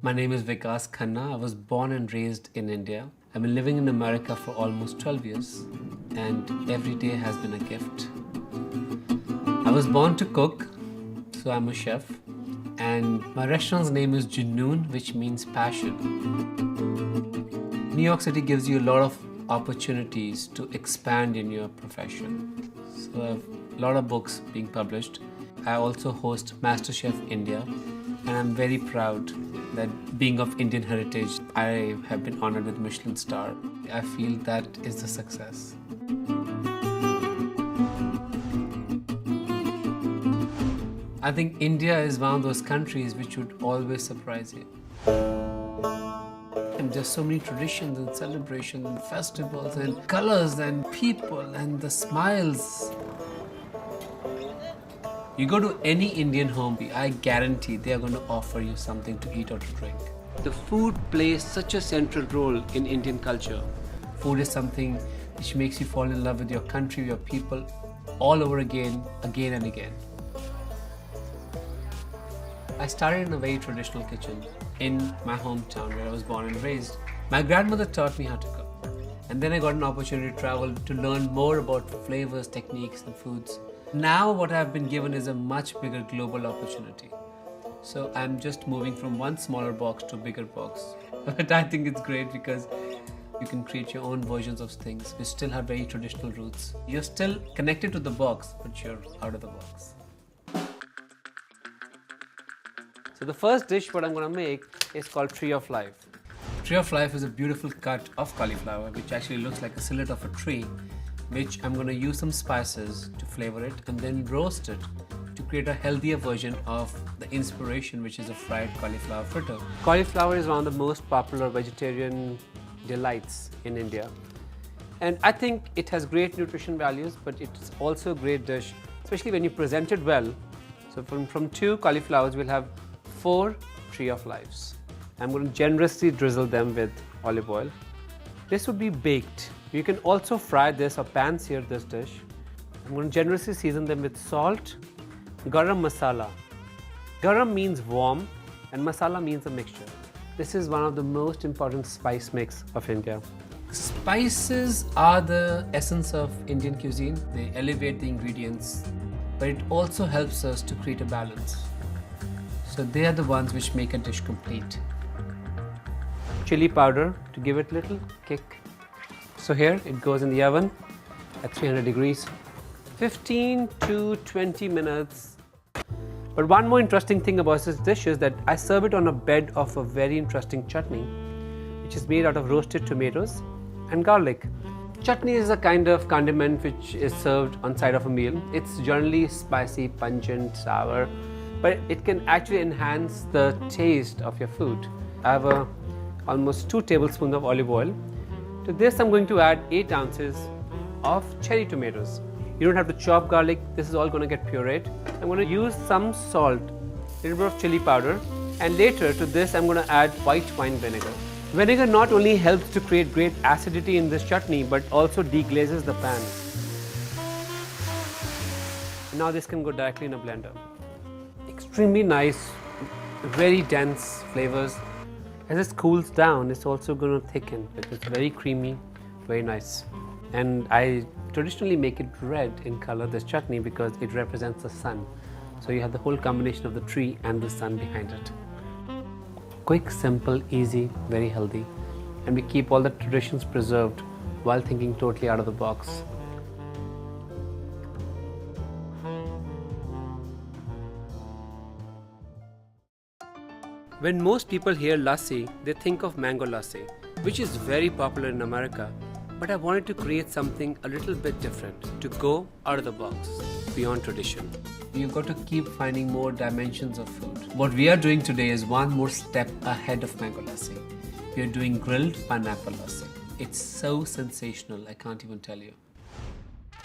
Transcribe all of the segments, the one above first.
My name is Vikas Khanna. I was born and raised in India. I've been living in America for almost 12 years, and every day has been a gift. I was born to cook, so I'm a chef, and my restaurant's name is Junoon, which means passion. New York City gives you a lot of opportunities to expand in your profession. So I have a lot of books being published. I also host MasterChef India, and I'm very proud that being of Indian heritage, I have been honored with Michelin star. I feel that is the success. I think India is one of those countries which would always surprise you. And there's so many traditions and celebrations and festivals and colors and people and the smiles. You go to any Indian home, I guarantee they are going to offer you something to eat or to drink. The food plays such a central role in Indian culture. Food is something which makes you fall in love with your country, your people, all over again and again. I started in a very traditional kitchen in my hometown where I was born and raised. My grandmother taught me how to cook. And then I got an opportunity to travel to learn more about flavors, techniques, and foods. Now what I've been given is a much bigger global opportunity. So I'm just moving from one smaller box to a bigger box. But I think it's great because you can create your own versions of things. You still have very traditional roots. You're still connected to the box, but you're out of the box. So the first dish what I'm going to make is called Tree of Life. Tree of Life is a beautiful cut of cauliflower which actually looks like a silhouette of a tree, which I'm going to use some spices to flavor it and then roast it to create a healthier version of the inspiration, which is a fried cauliflower fritter. Cauliflower is one of the most popular vegetarian delights in India. And I think it has great nutrition values, but it's also a great dish, especially when you present it well. So from 2 cauliflowers, we'll have 4 Tree of Lives. I'm going to generously drizzle them with olive oil. This would be baked. You can also fry this or pan-sear this dish. I'm going to generously season them with salt, garam masala. Garam means warm and masala means a mixture. This is one of the most important spice mix of India. Spices are the essence of Indian cuisine. They elevate the ingredients, but it also helps us to create a balance. So they are the ones which make a dish complete. Chili powder to give it a little kick. So here it goes in the oven at 300 degrees, 15 to 20 minutes. But one more interesting thing about this dish is that I serve it on a bed of a very interesting chutney, which is made out of roasted tomatoes and garlic. Chutney is a kind of condiment which is served on side of a meal. It's generally spicy, pungent, sour, but it can actually enhance the taste of your food. I have almost 2 tablespoons of olive oil. To this I'm going to add 8 ounces of cherry tomatoes. You don't have to chop garlic, this is all going to get pureed. I'm going to use some salt, a little bit of chili powder, and later to this I'm going to add white wine vinegar. Vinegar not only helps to create great acidity in this chutney but also deglazes the pan. Now this can go directly in a blender. Extremely nice, very dense flavors. As it cools down, it's also going to thicken. It's very creamy, very nice. And I traditionally make it red in color, this chutney, because it represents the sun. So you have the whole combination of the tree and the sun behind it. Quick, simple, easy, very healthy. And we keep all the traditions preserved while thinking totally out of the box. When most people hear lassi, they think of mango lassi, which is very popular in America. But I wanted to create something a little bit different, to go out of the box, beyond tradition. You've got to keep finding more dimensions of food. What we are doing today is one more step ahead of mango lassi. We are doing grilled pineapple lassi. It's so sensational, I can't even tell you.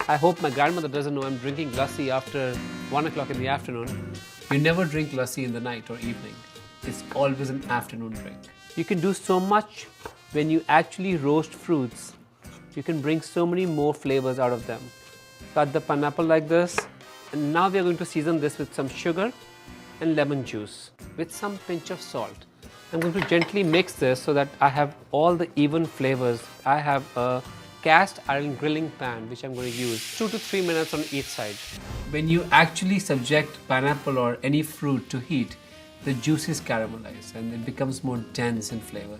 I hope my grandmother doesn't know I'm drinking lassi after 1 o'clock in the afternoon. You never drink lassi in the night or evening. It's always an afternoon drink. You can do so much when you actually roast fruits. You can bring so many more flavors out of them. Cut the pineapple like this, and now we are going to season this with some sugar and lemon juice with some pinch of salt. I'm going to gently mix this so that I have all the even flavors. I have a cast iron grilling pan which I'm going to use 2 to 3 minutes on each side. When you actually subject pineapple or any fruit to heat, the juices caramelize and it becomes more dense in flavor,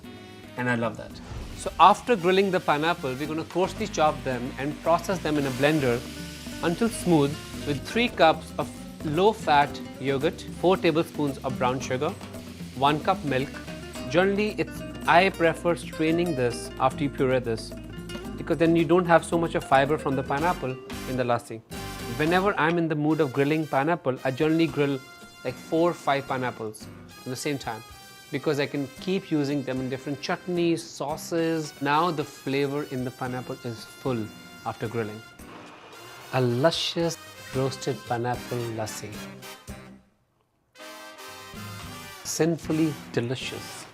and I love that. So after grilling the pineapple, we're going to coarsely chop them and process them in a blender until smooth with 3 cups of low-fat yogurt, 4 tablespoons of brown sugar, 1 cup milk. Generally, I prefer straining this after you puree this, because then you don't have so much of fiber from the pineapple in the lassi. Whenever I'm in the mood of grilling pineapple, I generally grill like 4 or 5 pineapples at the same time, because I can keep using them in different chutneys, sauces. Now the flavor in the pineapple is full after grilling. A luscious roasted pineapple lassi. Sinfully delicious.